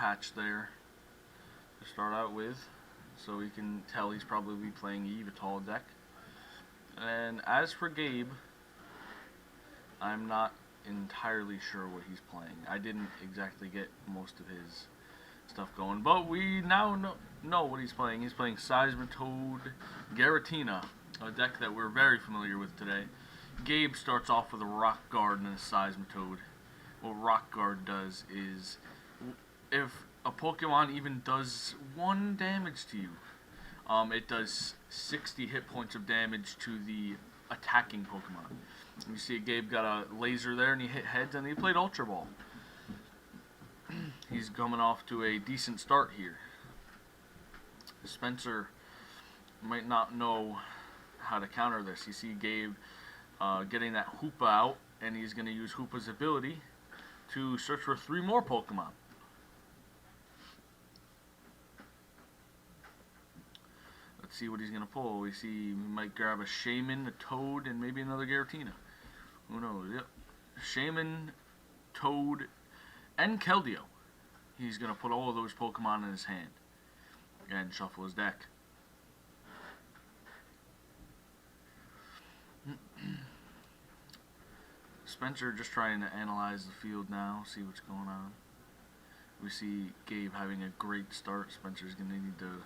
patch there to start out with, so we can tell he's probably playing Evital deck. And as for Gabe, I'm not entirely sure what he's playing. I didn't exactly get most of his stuff going, but we now know what he's playing. He's playing Seismitoad Garatina, a deck that we're very familiar with today. Gabe starts off with a Rock Guard and a Seismitoad. What Rock Guard does is, if a Pokemon even does 1 damage to you, it does 60 hit points of damage to the attacking Pokemon. You see Gabe got a laser there and he hit heads and he played Ultra Ball. He's coming off to a decent start here. Spencer might not know how to counter this. You see Gabe getting that Hoopa out, and he's going to use Hoopa's ability to search for 3 more Pokemon. Let's see what he's going to pull. We see he might grab a Shaman, a Toad, and maybe another Giratina. Who knows? Yep. Shaman, Toad, and Keldeo. He's going to put all of those Pokemon in his hand. Again, shuffle his deck. Spencer just trying to analyze the field now, see what's going on. We see Gabe having a great start. Spencer's going to need to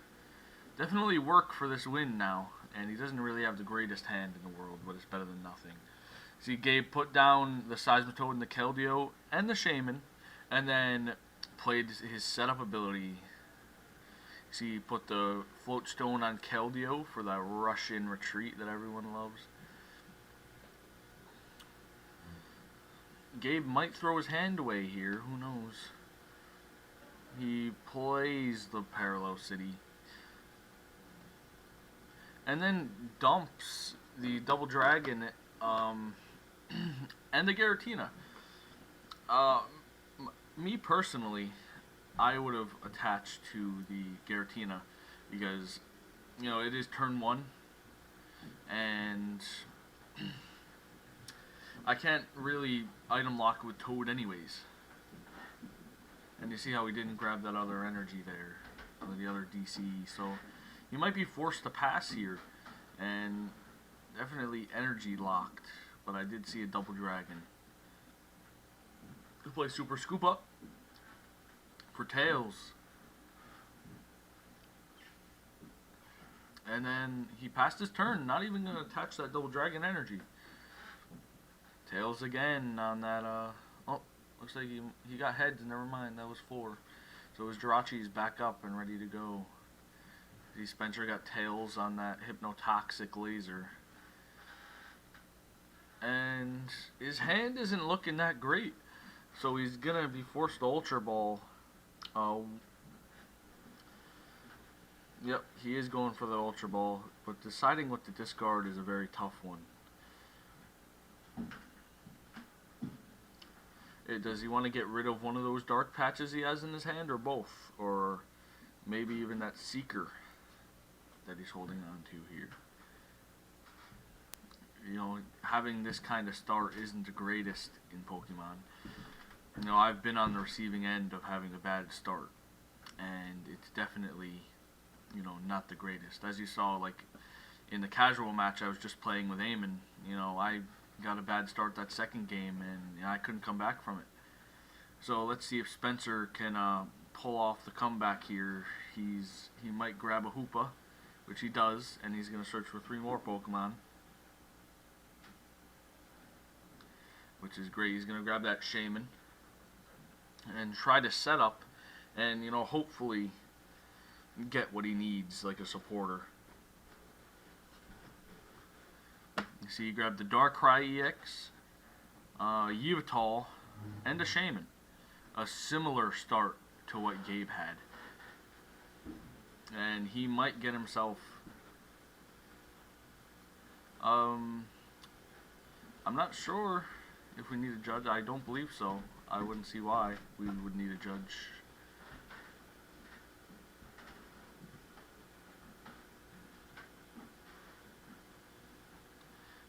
definitely work for this win now. And he doesn't really have the greatest hand in the world, but it's better than nothing. See Gabe put down the Seismitoad and the Keldeo and the Shaman, and then played his setup ability. See, he put the Float Stone on Keldeo for that rush-in retreat that everyone loves. Gabe might throw his hand away here, who knows. He plays the Parallel City. And then dumps the Double Dragon and the Giratina. Me personally, I would have attached to the Giratina because, you know, it is turn 1, and I can't really item lock with Toad anyways. And you see how he didn't grab that other energy there, the other DC, so you might be forced to pass here, and definitely energy locked, but I did see a Double Dragon. He plays Super Scoop Up for Tails. And then he passed his turn, not even going to attach that Double Dragon energy. Tails again on that, oh, looks like he got heads, never mind, that was 4. So his Jirachi's back up and ready to go. See, Spencer got Tails on that Hypnotoxic Laser. And his hand isn't looking that great. So he's going to be forced to Ultra Ball. Yep, he is going for the Ultra Ball, but deciding what to discard is a very tough one. Does he want to get rid of one of those dark patches he has in his hand, or both? Or maybe even that Seeker that he's holding on to here. You know, having this kind of start isn't the greatest in Pokemon. You know, I've been on the receiving end of having a bad start, and it's definitely, you know, not the greatest. As you saw, like, in the casual match I was just playing with Eamon, you know, I got a bad start that second game, and I couldn't come back from it. So let's see if Spencer can pull off the comeback here. He might grab a Hoopa, which he does, and he's going to search for 3 more Pokemon, which is great. He's going to grab that Shaman and try to set up and, you know, hopefully get what he needs, like a supporter. You see, he grabbed the Darkrai EX, Yveltal, and a Shaman. A similar start to what Gabe had. And he might get himself... I'm not sure if we need a judge. I don't believe so. I wouldn't see why we would need a judge.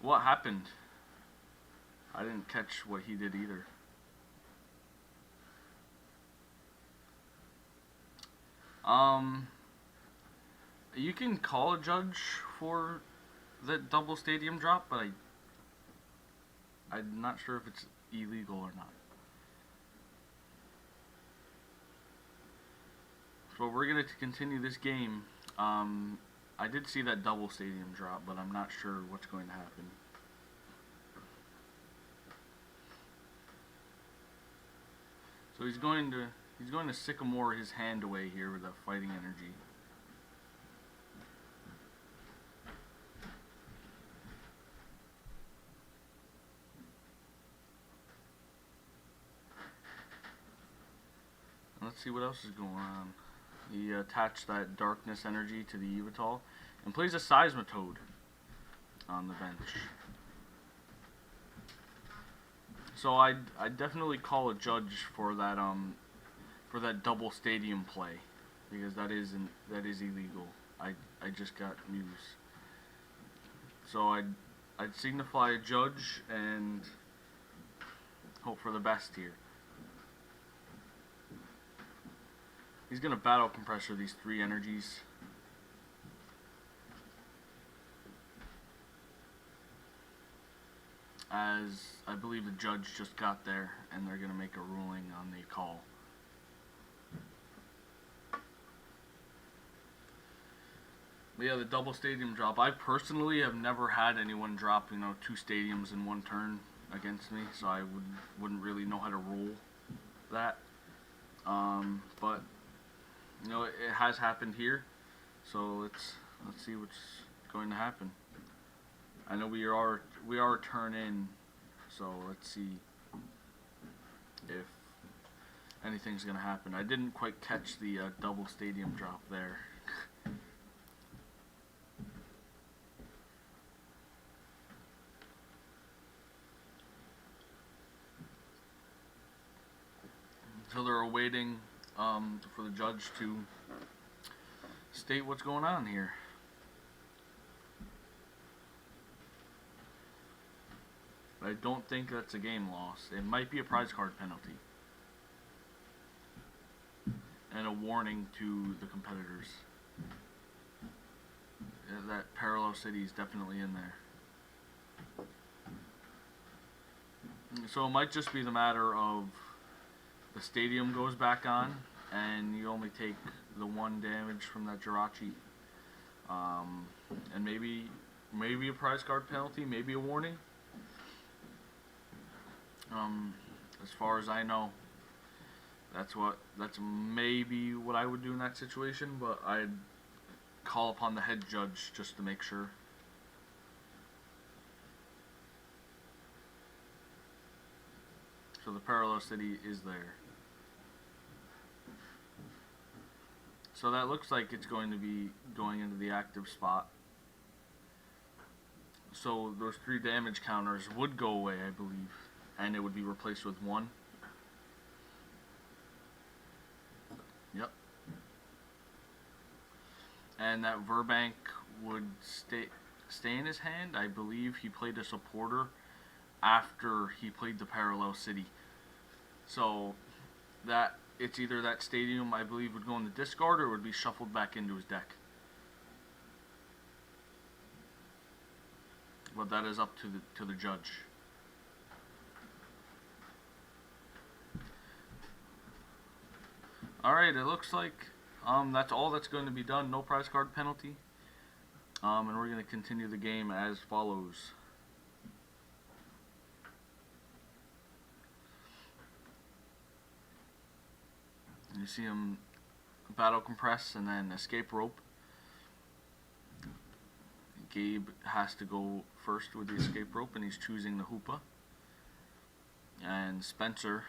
What happened? I didn't catch what he did either. You can call a judge for that double stadium drop, but I'm not sure if it's illegal or not. So we're gonna continue this game. I did see that double stadium drop, but I'm not sure what's going to happen. So he's going to sycamore his hand away here with that fighting energy. Let's see what else is going on. He attached that darkness energy to the Evital and plays a Seismitoad on the bench. So I'd definitely call a judge for that double stadium play, because that is illegal. I just got news. So I'd signify a judge and hope for the best here. He's gonna battle compressor these 3 energies. As I believe the judge just got there and they're gonna make a ruling on the call. But yeah, the double stadium drop. I personally have never had anyone drop, 2 stadiums in one turn against me, so I wouldn't really know how to rule that. But it has happened here, so let's see what's going to happen. I know we are a turn in, so let's see if anything's gonna happen. I didn't quite catch the double stadium drop there. So they're awaiting for the judge to state what's going on here. I don't think that's a game loss. It might be a prize card penalty. And a warning to the competitors. That Parallel City is definitely in there. So it might just be the matter of the stadium goes back on and you only take the 1 damage from that Jirachi. And maybe a prize card penalty, maybe a warning. As far as I know, that's maybe what I would do in that situation, but I'd call upon the head judge just to make sure. So the Parallel City is there. So that looks like it's going to be going into the active spot. So those 3 damage counters would go away, I believe, and it would be replaced with 1. Yep. And that Verbank would stay in his hand. I believe he played a supporter after he played the Parallel City. So that it's either that stadium, I believe, would go in the discard or it would be shuffled back into his deck. But that is up to the judge. Alright, it looks like that's all that's going to be done. No prize card penalty. And we're going to continue the game as follows. You see him battle compress and then escape rope. Gabe has to go first with the escape rope and he's choosing the Hoopa. And Spencer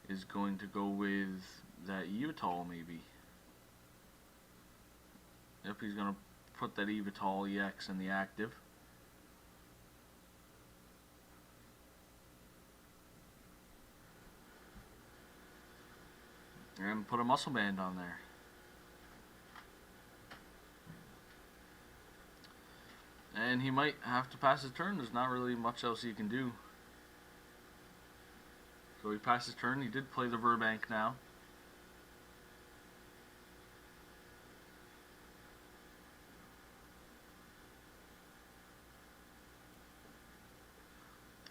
is going to go with that Evital maybe. Yep, he's going to put that Evital EX in the active. And put a muscle band on there. And he might have to pass his turn. There's not really much else he can do. So he passed his turn. He did play the Verbank now.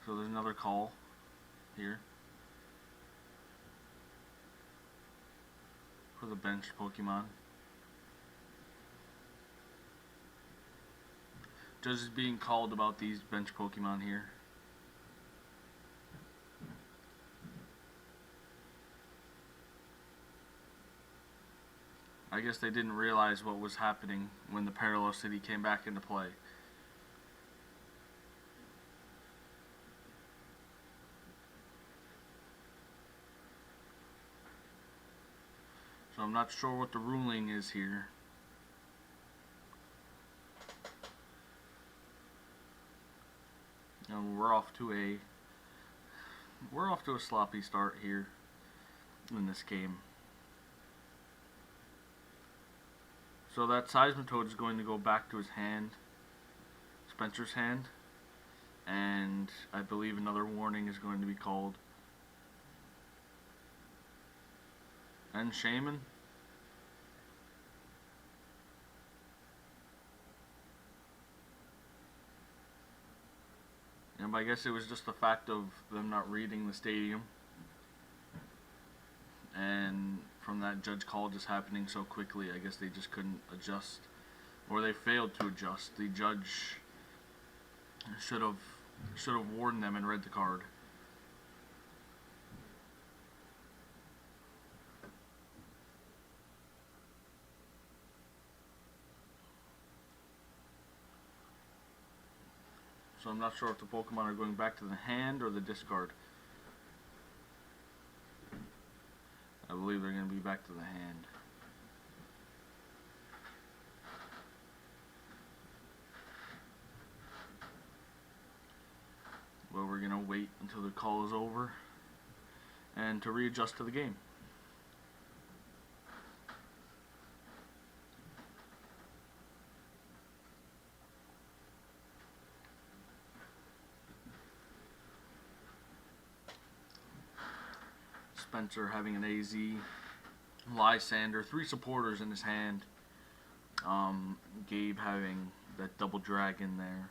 So there's another call here for the benched Pokemon. Judge is being called about these bench Pokemon here. I guess they didn't realize what was happening when the Parallel City came back into play. So I'm not sure what the ruling is here. And we're off to a sloppy start here in this game. So that Seismitoad is going to go back to his hand, Spencer's hand, and I believe another warning is going to be called. And Shaman. And I guess it was just the fact of them not reading the stadium. And from that judge call just happening so quickly, I guess they just couldn't adjust. Or they failed to adjust. The judge should have warned them and read the card. So I'm not sure if the Pokemon are going back to the hand or the discard. I believe they're going to be back to the hand. But we're going to wait until the call is over and to readjust to the game. Spencer having an AZ, Lysander, 3 supporters in his hand. Gabe having that double dragon there.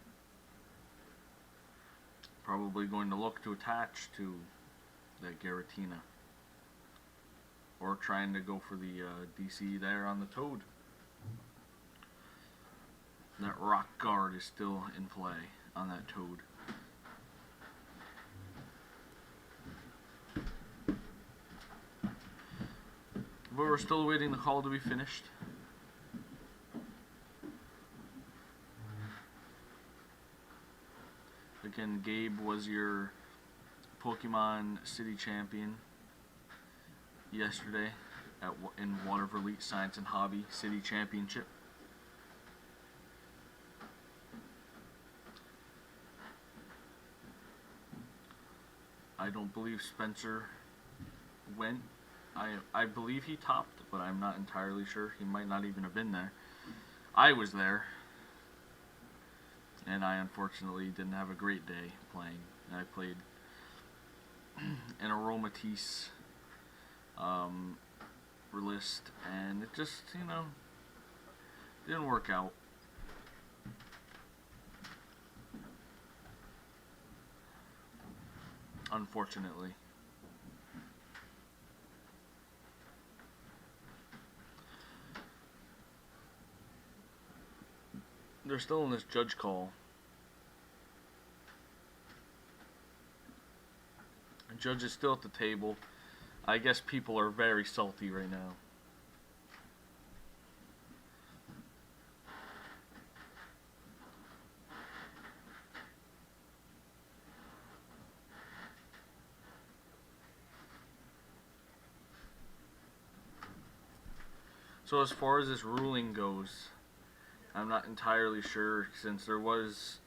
Probably going to look to attach to that Giratina. Or trying to go for the DC there on the Toad. That Rock Guard is still in play on that Toad. But we're still waiting the call to be finished. Again, Gabe was your Pokemon City Champion yesterday in Waterford Elite Science and Hobby City Championship. I don't believe Spencer went. I believe he topped, but I'm not entirely sure. He might not even have been there. I was there, and I unfortunately didn't have a great day playing. I played an Aromatisse list, and it just, didn't work out. Unfortunately. They're still in this judge call. The judge is still at the table. I guess people are very salty right now. So as far as this ruling goes, I'm not entirely sure, since there was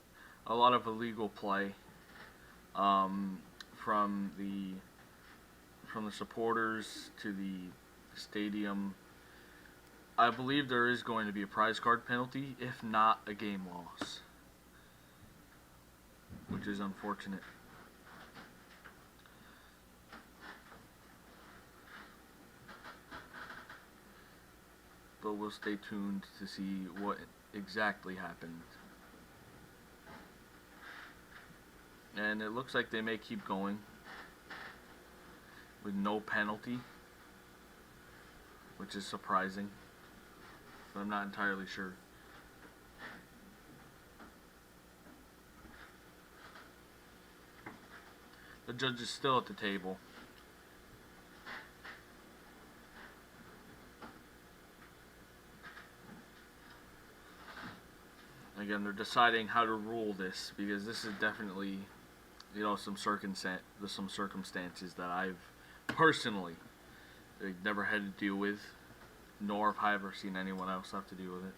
a lot of illegal play from the supporters to the stadium. I believe there is going to be a prize card penalty, if not a game loss, which is unfortunate. But we'll stay tuned to see what exactly happened. And it looks like they may keep going with no penalty, which is surprising. But I'm not entirely sure. The judge is still at the table. Again, they're deciding how to rule this, because this is definitely, some circumstances that I've personally never had to deal with, nor have I ever seen anyone else have to deal with it.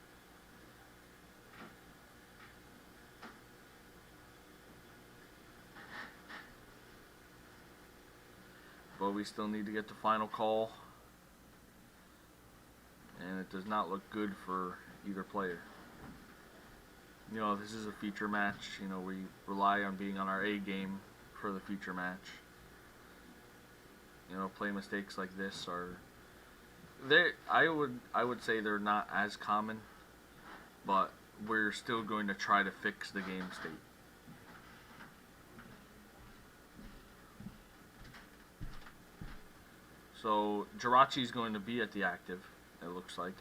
But we still need to get the final call, and it does not look good for either player. This is a feature match. We rely on being on our A game for the feature match. Play mistakes like this are I would say they're not as common, but we're still going to try to fix the game state. So Jirachi is going to be at the active, it looks like.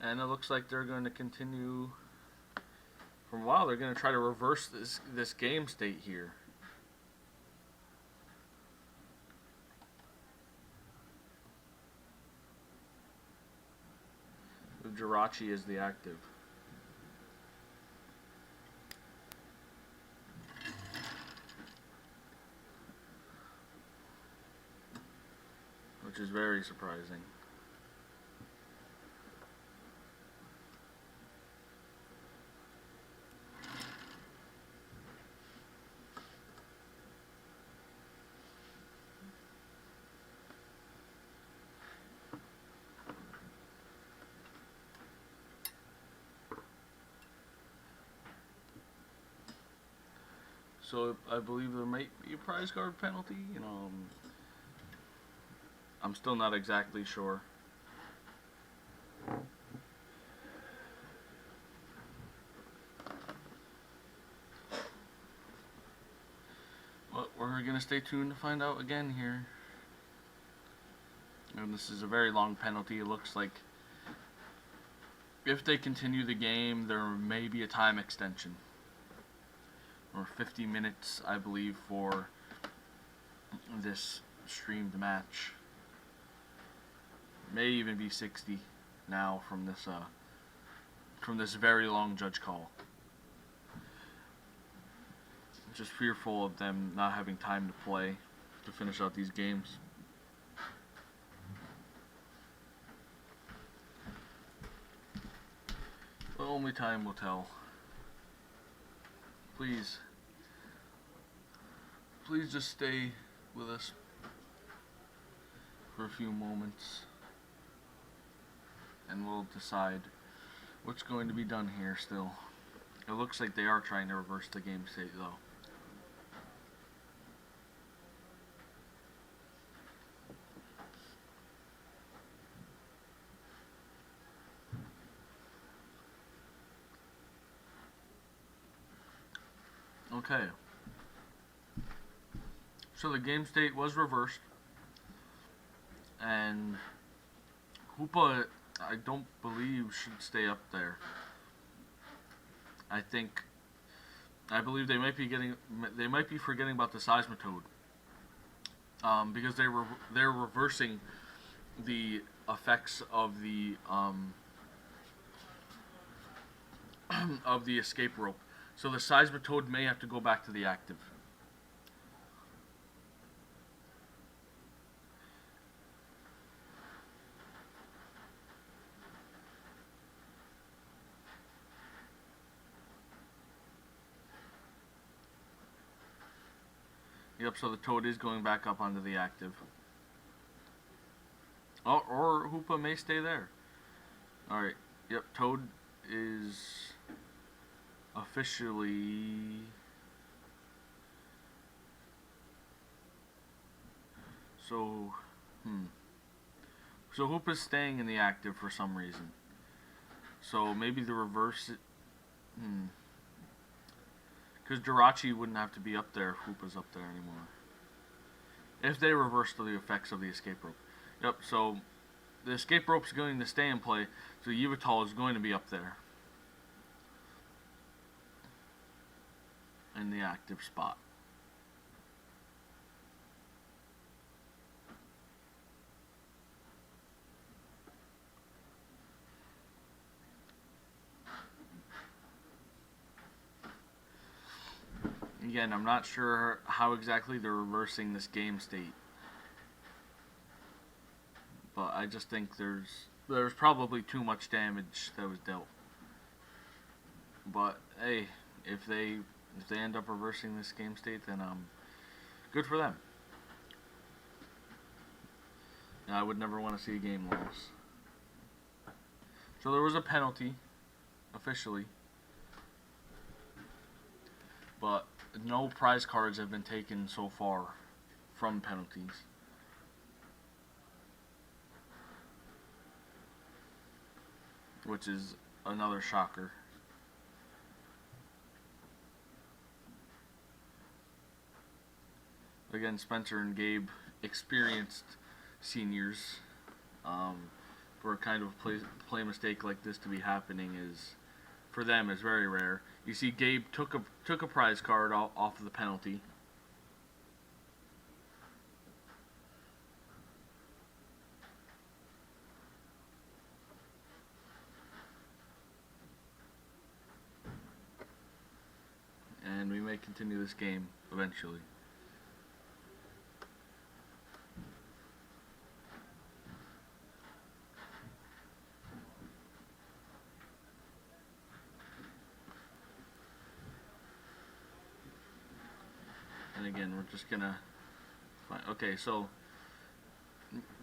And it looks like they're going to continue. For a while, they're going to try to reverse this game state here. With Jirachi as the active. Which is very surprising. So I believe there might be a prize guard penalty. I'm still not exactly sure. But we're gonna stay tuned to find out again here. And this is a very long penalty. It looks like if they continue the game, there may be a time extension. Or 50 minutes, I believe, for this streamed match. May even be 60 now from this very long judge call. Just fearful of them not having time to play to finish out these games. But only time will tell. Please just stay with us for a few moments, and we'll decide what's going to be done here still. It looks like they are trying to reverse the game state, though. Okay. So the game state was reversed, and Hoopa, I don't believe, should stay up there. I believe they might be forgetting about the seismitoad, because they're reversing the effects of the of the escape rope. So the seismitoad may have to go back to the active. Yep, so the toad is going back up onto the active. Oh, or Hoopa may stay there. Alright, yep, Toad is officially... So Hoopa's staying in the active for some reason. So maybe the reverse. Because Jirachi wouldn't have to be up there if Hoopa's up there anymore. If they reverse the effects of the escape rope. Yep, so the escape rope is going to stay in play, so Yveltal is going to be up there. In the active spot. Again, I'm not sure how exactly they're reversing this game state. But I just think there's probably too much damage that was dealt. But hey, if they end up reversing this game state, then good for them. I would never want to see a game loss. So there was a penalty, officially. But no prize cards have been taken so far from penalties. Which is another shocker. Again, Spencer and Gabe, experienced seniors, for a kind of play mistake like this to be happening is, for them, is very rare. You see, Gabe took a prize card off of the penalty. And we may continue this game eventually. And again, we're just gonna find, okay, so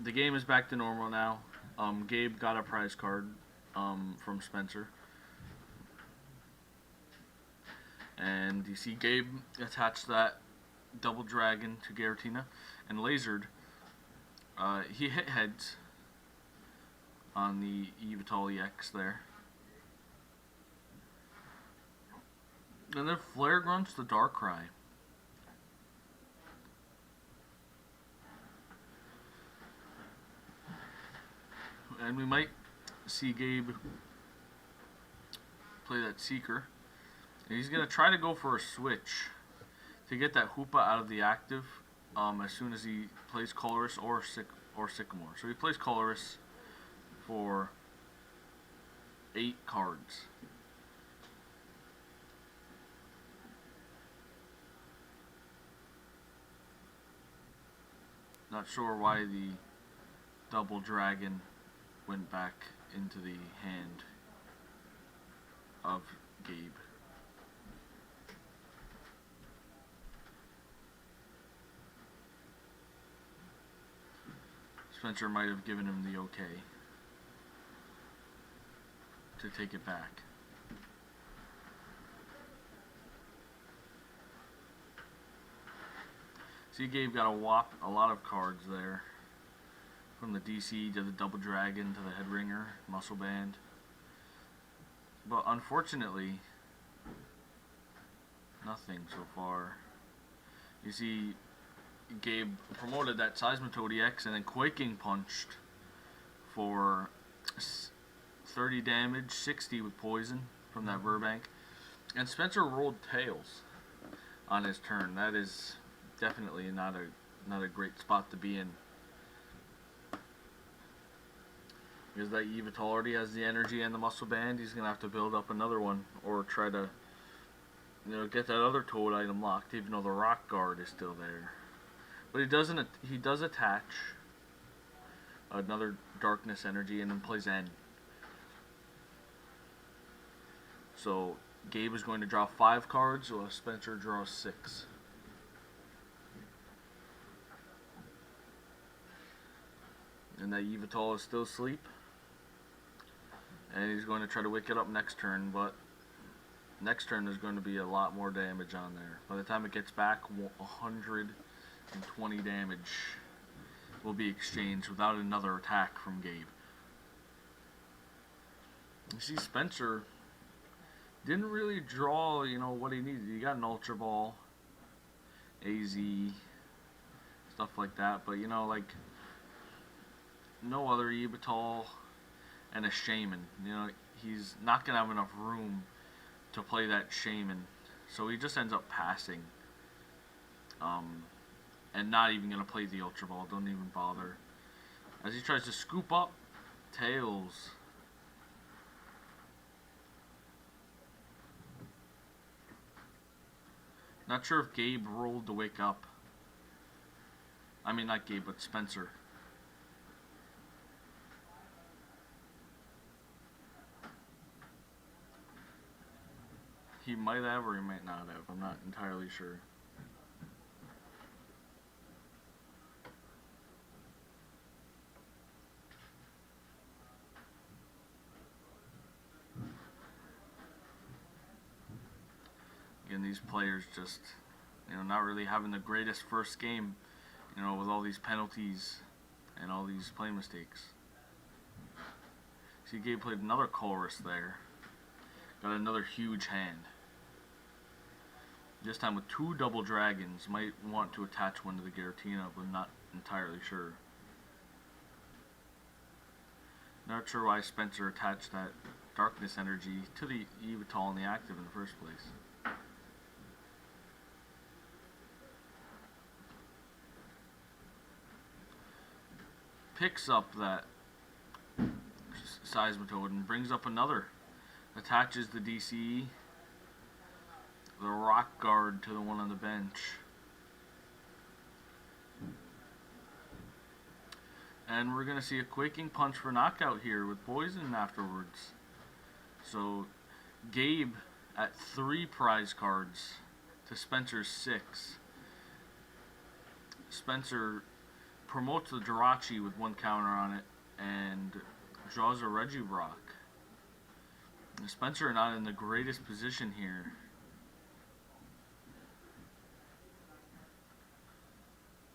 the game is back to normal now. Gabe got a prize card from Spencer. And you see Gabe attached that double dragon to Garatina and lasered. He hit heads on the Yveltal EX there. And then Flare grunts the Darkrai. And we might see Gabe play that Seeker. And he's going to try to go for a switch to get that Hoopa out of the active as soon as he plays Colorus or Sycamore. So he plays Colorus for 8 cards. Not sure why the double dragon went back into the hand of Gabe. Spencer might have given him the okay to take it back. See, Gabe got a lot of cards there. From the DC to the Double Dragon to the Headringer, Muscle Band. But unfortunately, nothing so far. You see, Gabe promoted that Seismitoad EX and then Quaking Punched for 30 damage, 60 with poison from that Burbank. And Spencer rolled tails on his turn. That is definitely not a great spot to be in. Because that Yveltal already has the energy and the muscle band, he's going to have to build up another one or try to, get that other Toad item locked, even though the Rock Guard is still there. But he does attach another Darkness energy and then plays N. So Gabe is going to draw 5 cards while Spencer draws 6. And that Yveltal is still asleep. And he's going to try to wake it up next turn, but next turn there's going to be a lot more damage on there. By the time it gets back, 120 damage will be exchanged without another attack from Gabe. You see, Spencer didn't really draw, what he needed. He got an Ultra Ball, AZ, stuff like that. But, like, no other Evital and a Shaman. He's not going to have enough room to play that Shaman. So he just ends up passing. And not even going to play the Ultra Ball. Don't even bother. As he tries to scoop up Tails. Not sure if Gabe rolled to wake up. I mean, not Gabe, but Spencer. He might have or he might not have. I'm not entirely sure. Again, these players just, not really having the greatest first game, with all these penalties and all these play mistakes. See, Gabe played another Chorus there. Got another huge hand. This time with 2 double dragons. Might want to attach one to the Giratina, but not entirely sure. Not sure why Spencer attached that darkness energy to the Evital and the active in the first place. Picks up that Seismitoad and brings up another. Attaches the DCE, the Rock Guard to the one on the bench. And we're going to see a Quaking Punch for knockout here with Poison afterwards. So Gabe at 3 prize cards to Spencer's 6. Spencer promotes the Jirachi with 1 counter on it and draws a Regirock. Spencer not in the greatest position here.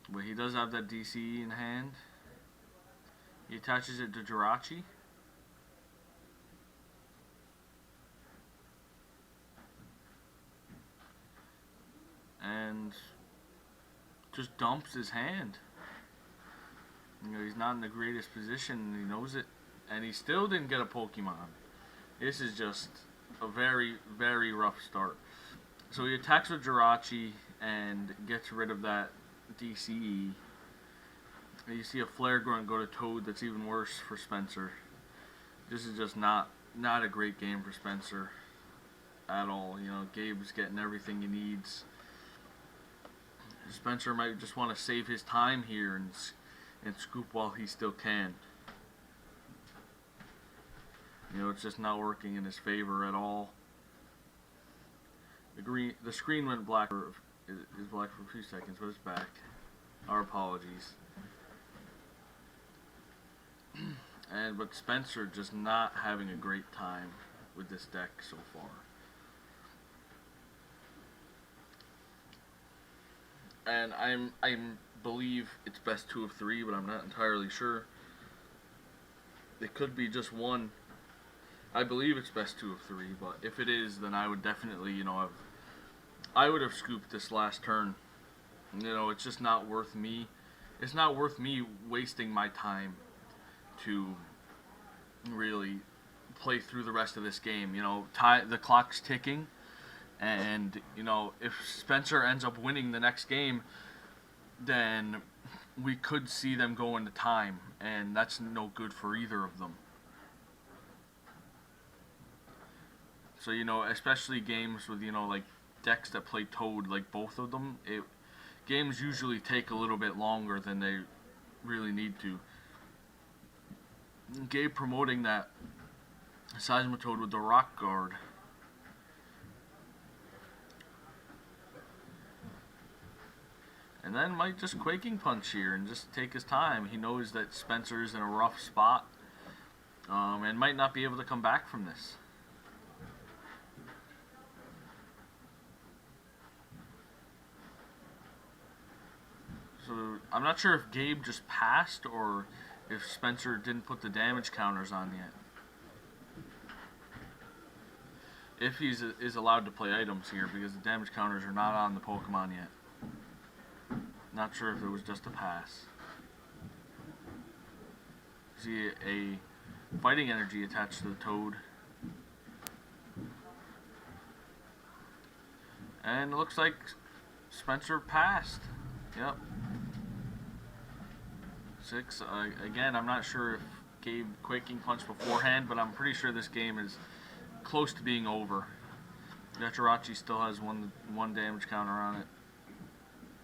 But he does have that DCE in hand. He attaches it to Jirachi. And just dumps his hand. He's not in the greatest position, and he knows it. And he still didn't get a Pokemon. This is just a very, very rough start. So he attacks with Jirachi and gets rid of that DCE. And you see a Flare Grunt go to Toad. That's even worse for Spencer. This is just not a great game for Spencer at all. Gabe's getting everything he needs. Spencer might just want to save his time here and scoop while he still can. It's just not working in his favor at all. The screen went black is black for a few seconds, but it's back. Our apologies. But Spencer just not having a great time with this deck so far. And I believe it's best 2 of 3, but I'm not entirely sure. It could be just 1. I believe it's best 2 of 3, but if it is, then I would definitely, I would have scooped this last turn. It's just not worth me. It's not worth me wasting my time to really play through the rest of this game. The clock's ticking, and if Spencer ends up winning the next game, then we could see them go into time, and that's no good for either of them. So, especially games with, like decks that play Toad, like both of them, games usually take a little bit longer than they really need to. Gabe promoting that Seismitoad with the Rock Guard. And then might just Quaking Punch here and just take his time. He knows that Spencer's in a rough spot and might not be able to come back from this. So I'm not sure if Gabe just passed or if Spencer didn't put the damage counters on yet. If he is allowed to play items here, because the damage counters are not on the Pokemon yet. Not sure if it was just a pass. See a fighting energy attached to the Toad. And it looks like Spencer passed. Yep. 6. Again, I'm not sure if Gabe Quaking Punch beforehand, but I'm pretty sure this game is close to being over. That Jirachi still has one damage counter on it.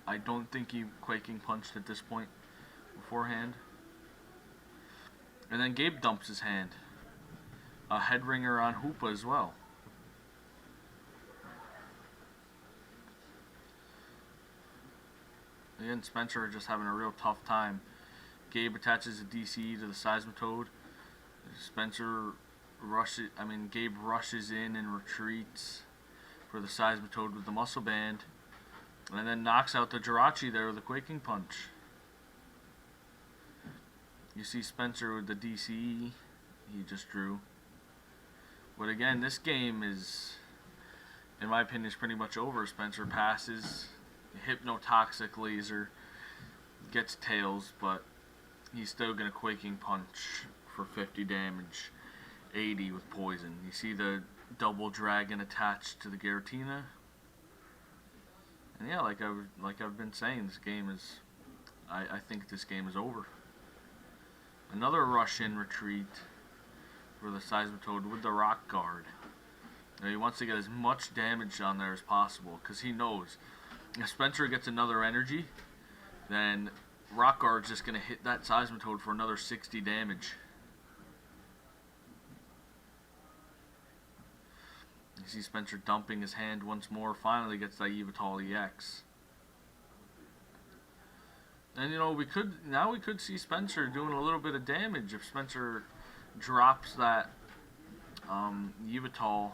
I don't think he Quaking Punched at this point beforehand. And then Gabe dumps his hand. A head ringer on Hoopa as well. Again, Spencer just having a real tough time. Gabe attaches a DCE to the Seismitoad. Gabe rushes in and retreats for the Seismitoad with the Muscle Band. And then knocks out the Jirachi there with a Quaking Punch. You see Spencer with the DCE he just drew. But again, this game is, in my opinion, is pretty much over. Spencer passes. Hypnotoxic Laser gets tails, but he's still going to Quaking Punch for 50 damage, 80 with poison. You see the double dragon attached to the Giratina. And yeah, like I've been saying, this game is, I think this game is over. Another rush in retreat for the Seismitoad with the Rock Guard. Now he wants to get as much damage on there as possible, because he knows if Spencer gets another energy, then Rock Guard's just going to hit that Seismitoad for another 60 damage. You see Spencer dumping his hand once more, finally gets that Yveltal EX. And you know, we could see Spencer doing a little bit of damage if Spencer drops that Yveltal,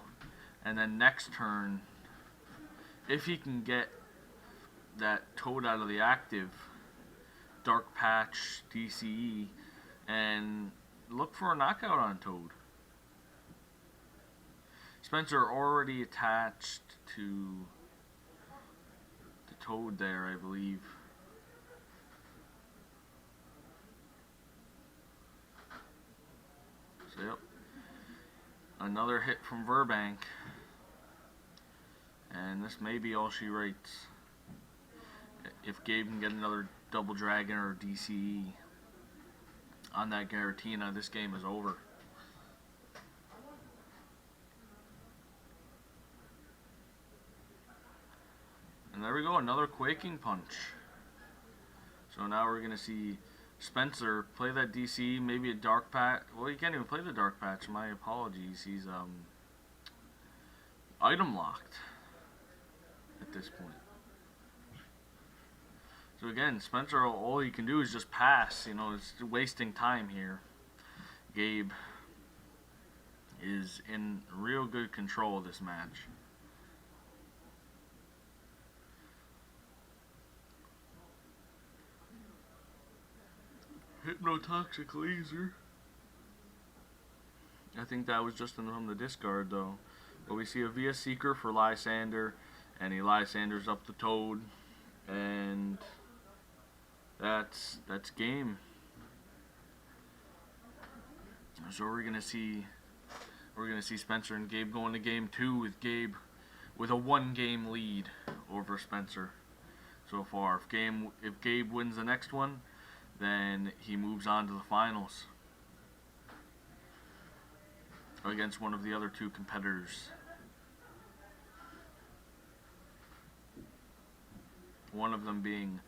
and then next turn, if he can get that Toad out of the active, Dark Patch, DCE, and look for a knockout on Toad. Spencer already attached to the Toad there, I believe. So, yep. Another hit from Verbank. And this may be all she writes. If Gabe can get another Double Dragon or DCE on that Giratina, this game is over. And there we go, another Quaking Punch. So now we're going to see Spencer play that DC, maybe a Dark Patch. Well, he can't even play the Dark Patch, my apologies. He's item locked at this point. So again, Spencer, all he can do is just pass. You know, it's wasting time here. Gabe is in real good control of this match. Hypnotoxic Laser. I think that was just from the discard though. But we see a Via Seeker for Lysander, and he Lysanders up the Toad, and that's game. So we're gonna see Spencer and Gabe going to game 2 with Gabe with a 1-game lead over Spencer so far. If Gabe wins the next one, then he moves on to the finals against one of the other 2 competitors. One of them being